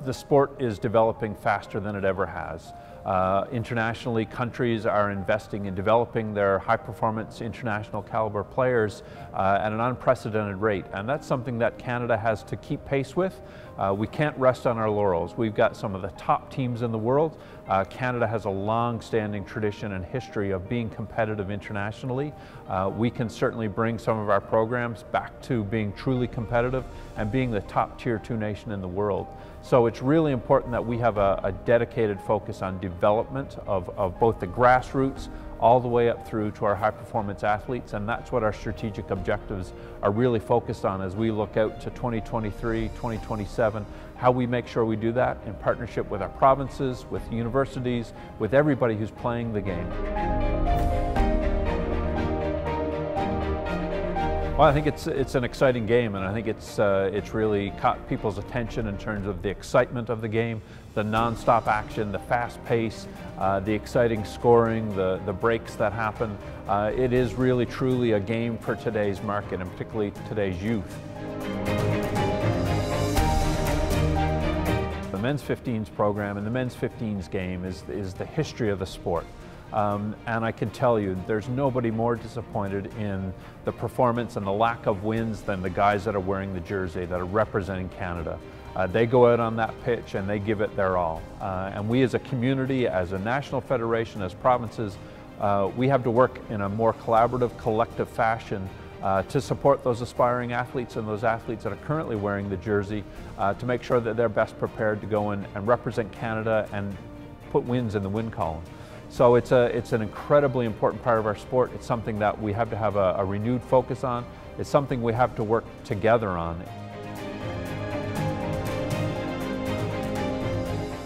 the sport is developing faster than it ever has. Internationally, countries are investing in developing their high-performance international caliber players at an unprecedented rate, and that's something that Canada has to keep pace with. We can't rest on our laurels. We've got some of the top teams in the world. Canada has a long-standing tradition and history of being competitive internationally. We can certainly bring some of our programs back to being truly competitive and being the top Tier 2 nation in the world. So it's really important that we have a dedicated focus on development of both the grassroots all the way up through to our high-performance athletes, and that's what our strategic objectives are really focused on as we look out to 2023, 2027, how we make sure we do that in partnership with our provinces, with universities, with everybody who's playing the game. Well, I think it's an exciting game, and I think it's really caught people's attention in terms of the excitement of the game, the non-stop action, the fast pace, the exciting scoring, the breaks that happen. It is really truly a game for today's market, and particularly today's youth. The men's 15s program and the men's 15s game is the history of the sport. And I can tell you, there's nobody more disappointed in the performance and the lack of wins than the guys that are wearing the jersey, that are representing Canada. They go out on that pitch and they give it their all. And we as a community, as a national federation, as provinces, we have to work in a more collaborative, collective fashion to support those aspiring athletes and those athletes that are currently wearing the jersey to make sure that they're best prepared to go in and represent Canada and put wins in the win column. So it's an incredibly important part of our sport. It's something that we have to have a renewed focus on. It's something we have to work together on.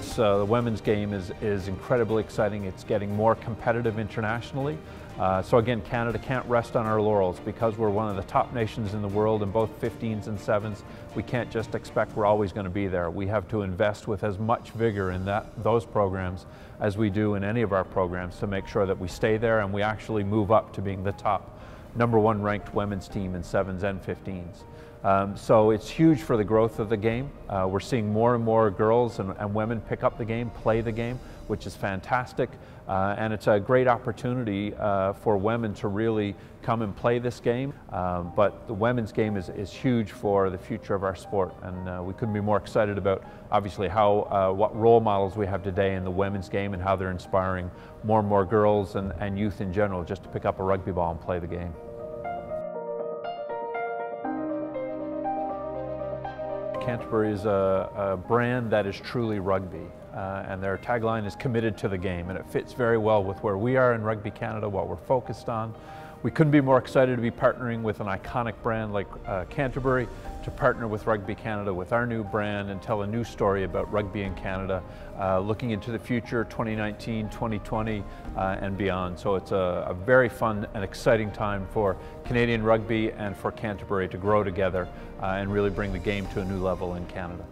So the women's game is incredibly exciting. It's getting more competitive internationally. So again, Canada can't rest on our laurels because we're one of the top nations in the world in both 15s and 7s. We can't just expect we're always going to be there. We have to invest with as much vigor in those programs as we do in any of our programs to make sure that we stay there and we actually move up to being the top #1 ranked women's team in 7s and 15s. So it's huge for the growth of the game. We're seeing more and more girls and women pick up the game, play the game, which is fantastic. And it's a great opportunity for women to really come and play this game. But the women's game is huge for the future of our sport. And we couldn't be more excited about, obviously, what role models we have today in the women's game and how they're inspiring more and more girls and youth in general just to pick up a rugby ball and play the game. Canterbury is a brand that is truly rugby, and their tagline is committed to the game, and it fits very well with where we are in Rugby Canada, what we're focused on. We couldn't be more excited to be partnering with an iconic brand like Canterbury, to partner with Rugby Canada with our new brand and tell a new story about rugby in Canada, looking into the future, 2019, 2020, and beyond. So it's a very fun and exciting time for Canadian rugby and for Canterbury to grow together and really bring the game to a new level in Canada.